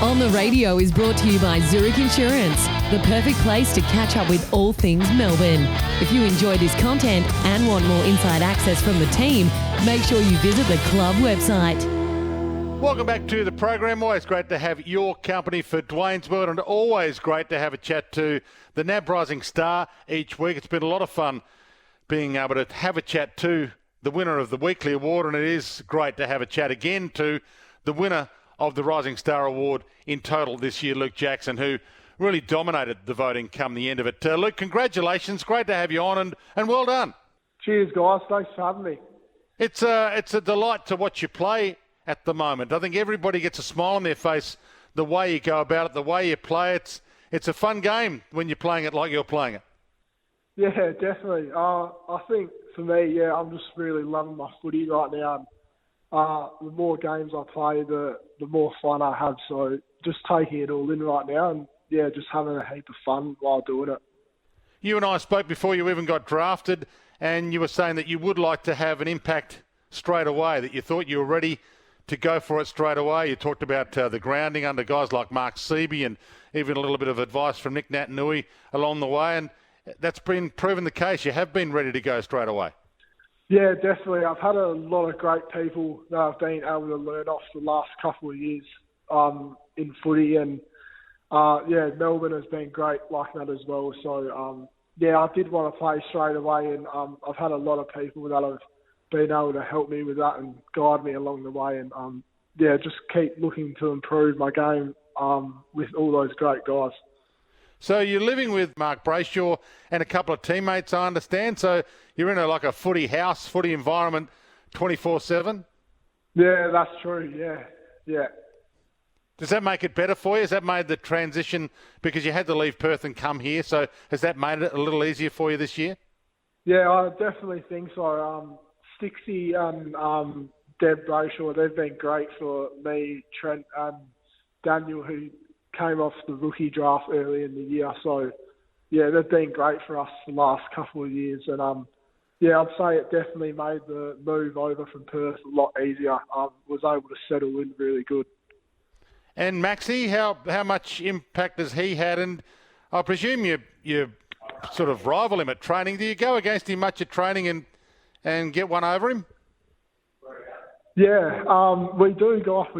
On the Radio is brought to you by Zurich Insurance, the perfect place to catch up with all things Melbourne. If you enjoy this content and want more inside access from the team, make sure you visit the club website. Welcome back to the program. Always great to have your company for Dwayne's World, and always great to have a chat to the NAB Rising Star each week. It's been a lot of fun being able to have a chat to the winner of the weekly award, and it is great to have a chat again to the winner of the Rising Star Award in total this year, Luke Jackson, who really dominated the voting come the end of it. Luke, congratulations. Great to have you on, and well done. Cheers, guys. Thanks for having me. It's a delight to watch you play at the moment. I think everybody gets a smile on their face the way you go about it, the way you play. It's a fun game when you're playing it like you're playing it. Yeah, definitely. I think for me, I'm just really loving my footy right now. The more games I play, the more fun I have. So just taking it all in right now and, just having a heap of fun while doing it. You and I spoke before you even got drafted, and you were saying that you would like to have an impact straight away, that you thought you were ready to go for it straight away. You talked about the grounding under guys like Mark Seeby and even a little bit of advice from Nick Natanui along the way, and that's been proven the case. You have been ready to go straight away. Yeah, definitely. I've had a lot of great people that I've been able to learn off the last couple of years in footy, and Melbourne has been great like that as well. So, I did want to play straight away, and I've had a lot of people that have been able to help me with that and guide me along the way, and just keep looking to improve my game with all those great guys. So you're living with Mark Brayshaw and a couple of teammates, I understand. So you're in a footy house, footy environment 24/7? Yeah, that's true, yeah. Does that make it better for you? Has that made the transition, because you had to leave Perth and come here, so has that made it a little easier for you this year? Yeah, I definitely think so. Stixie and Deb Brayshaw, they've been great for me, Trent and Daniel, who came off the rookie draft early in the year. So, they've been great for us the last couple of years. And, I'd say it definitely made the move over from Perth a lot easier. Was able to settle in really good. And Maxie, how much impact has he had? And I presume you sort of rival him at training. Do you go against him much at training and get one over him? Yeah, we do go up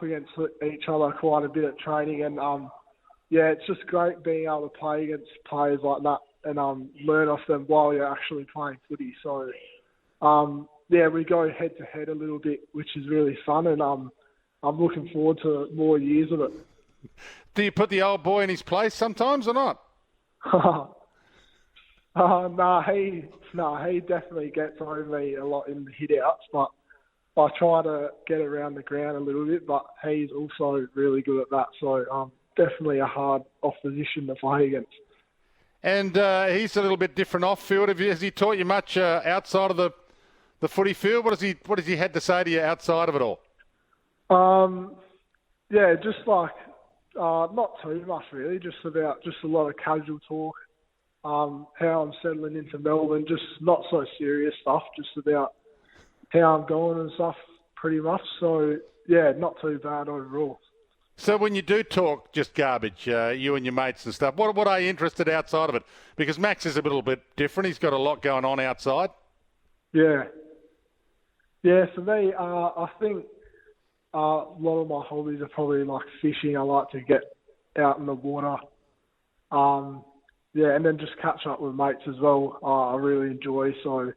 against each other quite a bit at training, and it's just great being able to play against players like that and learn off them while you're actually playing footy. So we go head to head a little bit, which is really fun, and I'm looking forward to more years of it. Do you put the old boy in his place sometimes or not? He definitely gets over me a lot in the hit-outs, but I try to get around the ground a little bit, but he's also really good at that. So definitely a hard opposition to play against. And he's a little bit different off-field. Has he taught you much outside of the footy field? What has he had to say to you outside of it all? Just not too much really, just a lot of casual talk. How I'm settling into Melbourne, just not so serious stuff, just about how I'm going and stuff, pretty much. So, not too bad overall. So when you do talk just garbage, you and your mates and stuff, what are you interested outside of it? Because Max is a little bit different. He's got a lot going on outside. Yeah. Yeah, for me, I think a lot of my hobbies are probably like fishing. I like to get out in the water. And then just catch up with mates as well. I really enjoy. So,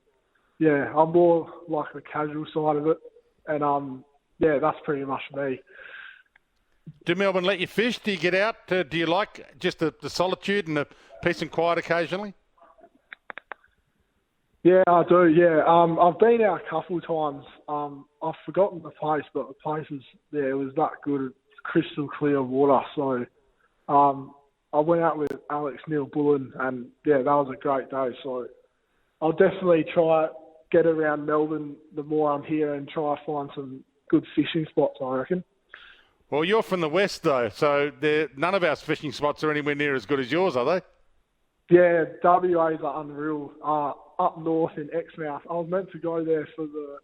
I'm more like the casual side of it. And, that's pretty much me. Do Melbourne let you fish? Do you get out? Do you like just the solitude and the peace and quiet occasionally? Yeah, I do, I've been out a couple of times. I've forgotten the place, but the place it was that good. Crystal clear water. So I went out with Alex Neil-Bullen, and that was a great day. So I'll definitely try get around Melbourne the more I'm here and try to find some good fishing spots, I reckon. Well, you're from the west, though, so none of our fishing spots are anywhere near as good as yours, are they? Yeah, WA's are unreal. Up north in Exmouth, I was meant to go there for the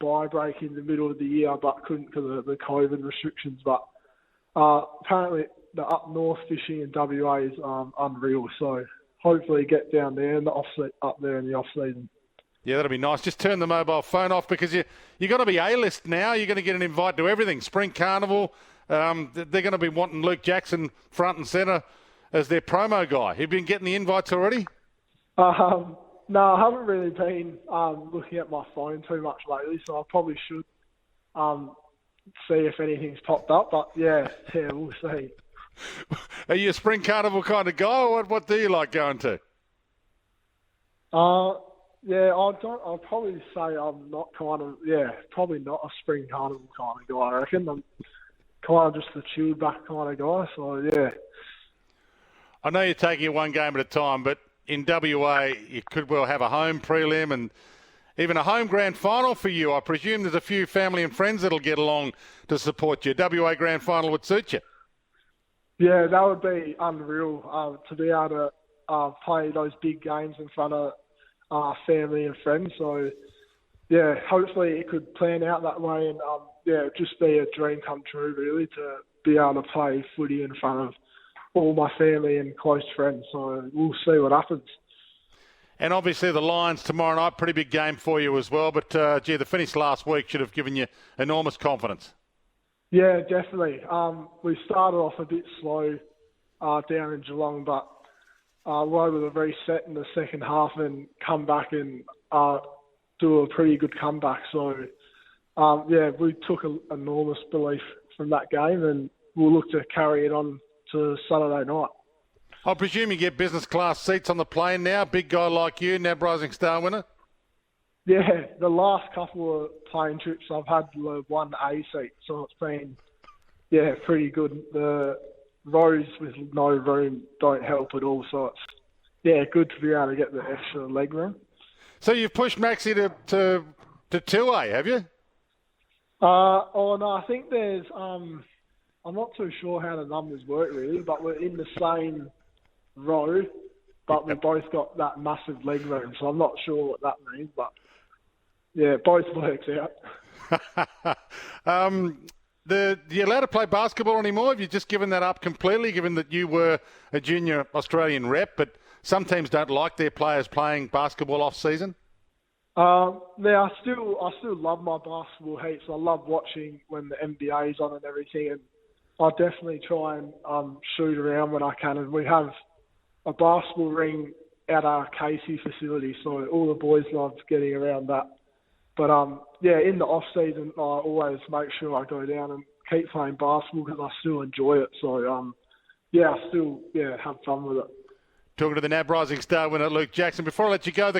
bye break in the middle of the year, but couldn't because of the COVID restrictions. But Apparently the up north fishing in WA is unreal. So hopefully get down there in the up there in the off season. Yeah, that'll be nice. Just turn the mobile phone off because you're going to be A-list now. You're going to get an invite to everything. Spring Carnival, they're going to be wanting Luke Jackson front and centre as their promo guy. Have you been getting the invites already? No, I haven't really been looking at my phone too much lately, so I probably should see if anything's popped up. But yeah, we'll see. Are you a Spring Carnival kind of guy, or what do you like going to? Yeah, I'd probably say I'm not probably not a Spring Carnival kind of guy, I reckon. I'm kind of just the chilled back kind of guy, so yeah. I know you're taking it one game at a time, but in WA you could well have a home prelim and even a home grand final for you. I presume there's a few family and friends that'll get along to support you. WA grand final would suit you. Yeah, that would be unreal to be able to play those big games in front of family and friends. So, yeah, hopefully it could plan out that way and, just be a dream come true, really, to be able to play footy in front of all my family and close friends. So we'll see what happens. And obviously the Lions tomorrow night, pretty big game for you as well. But, the finish last week should have given you enormous confidence. Yeah, definitely. We started off a bit slow down in Geelong, but we're able to reset in the second half and come back and do a pretty good comeback. So, we took an enormous belief from that game and we'll look to carry it on to Saturday night. I presume you get business class seats on the plane now, big guy like you, NAB Rising Star winner? Yeah, the last couple of plane trips I've had the 1A seat, so it's been, pretty good. The rows with no room don't help at all, so it's, good to be able to get the extra leg room. So you've pushed Maxie to 2A, have you? No, I think there's, I'm not too sure how the numbers work really, but we're in the same row, but we both got that massive leg room, so I'm not sure what that means, but yeah, both works out. You allowed to play basketball anymore? Have you just given that up completely, given that you were a junior Australian rep, but some teams don't like their players playing basketball off season? I still love my basketball heaps. I love watching when the NBA's on and everything, and I definitely try and shoot around when I can. And we have a basketball ring at our Casey facility, so all the boys love getting around that. But in the off season, I always make sure I go down and keep playing basketball because I still enjoy it. So I still have fun with it. Talking to the NAB Rising Star winner Luke Jackson. Before I let you go,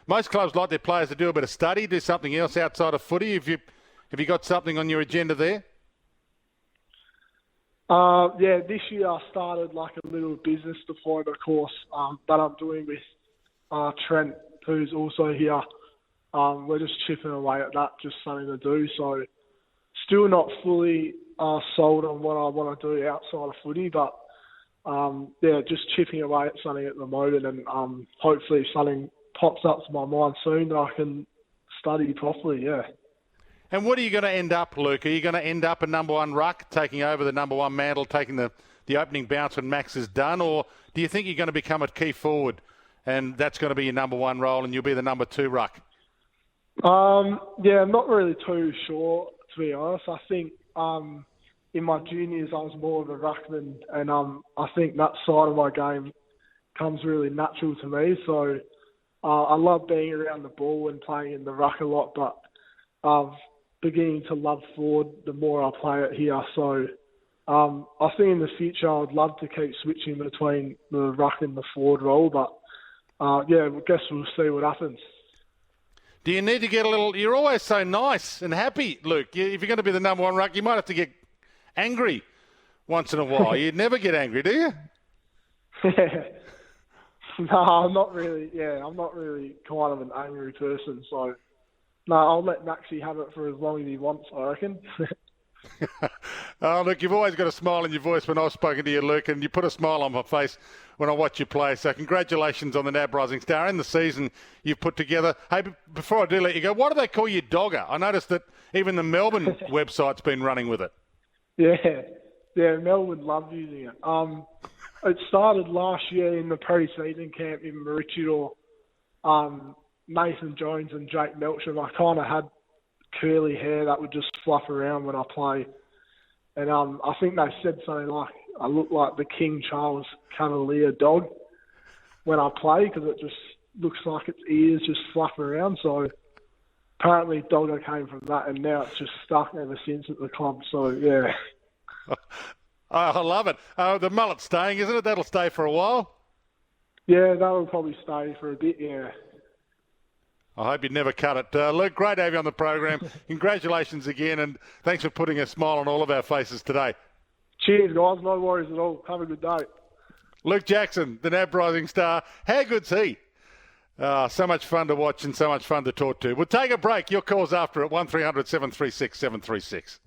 most clubs like their players to do a bit of study, do something else outside of footy. Have you got something on your agenda there? This year I started like a little business diploma course that I'm doing with Trent, who's also here. We're just chipping away at that, just something to do. So still not fully sold on what I want to do outside of footy, but just chipping away at something at the moment, and hopefully something pops up to my mind soon that I can study properly, yeah. And what are you going to end up, Luke? Are you going to end up a number one ruck, taking over the number one mantle, taking the opening bounce when Max is done? Or do you think you're going to become a key forward and that's going to be your number one role and you'll be the number two ruck? I'm not really too sure, to be honest. I think in my juniors I was more of a ruckman, and I think that side of my game comes really natural to me. So I love being around the ball and playing in the ruck a lot, but I'm beginning to love forward the more I play it here. So I think in the future I would love to keep switching between the ruck and the forward role, but I guess we'll see what happens. Do you need to get a little... You're always so nice and happy, Luke. If you're going to be the number one ruck, you might have to get angry once in a while. You never get angry, do you? No, I'm not really. Yeah, I'm not really kind of an angry person. So, no, I'll let Maxie have it for as long as he wants, I reckon. Oh, look, you've always got a smile in your voice when I've spoken to you, Luke, and you put a smile on my face when I watch you play. So congratulations on the NAB Rising Star and the season you've put together. Hey, before I do let you go, what do they call you, Dogger? I noticed that even the Melbourne website's been running with it. Yeah. Yeah, Melbourne loved using it. It started last year in the pre-season camp in Maroochydore. Nathan Jones and Jake Melcham. I kind of had curly hair that would just fluff around when I play. And I think they said something like, I look like the King Charles Cavalier dog when I play because it just looks like its ears just fluff around. So apparently Dogger came from that, and now it's just stuck ever since at the club. So, yeah. I love it. The mullet's staying, isn't it? That'll stay for a while. Yeah, that'll probably stay for a bit, yeah. I hope you never cut it. Luke, great to have you on the program. Congratulations again, and thanks for putting a smile on all of our faces today. Cheers, guys. No worries at all. Have a good day. Luke Jackson, the NAB Rising Star. How good's he? So much fun to watch and so much fun to talk to. We'll take a break. Your call's after at 1300 736 736.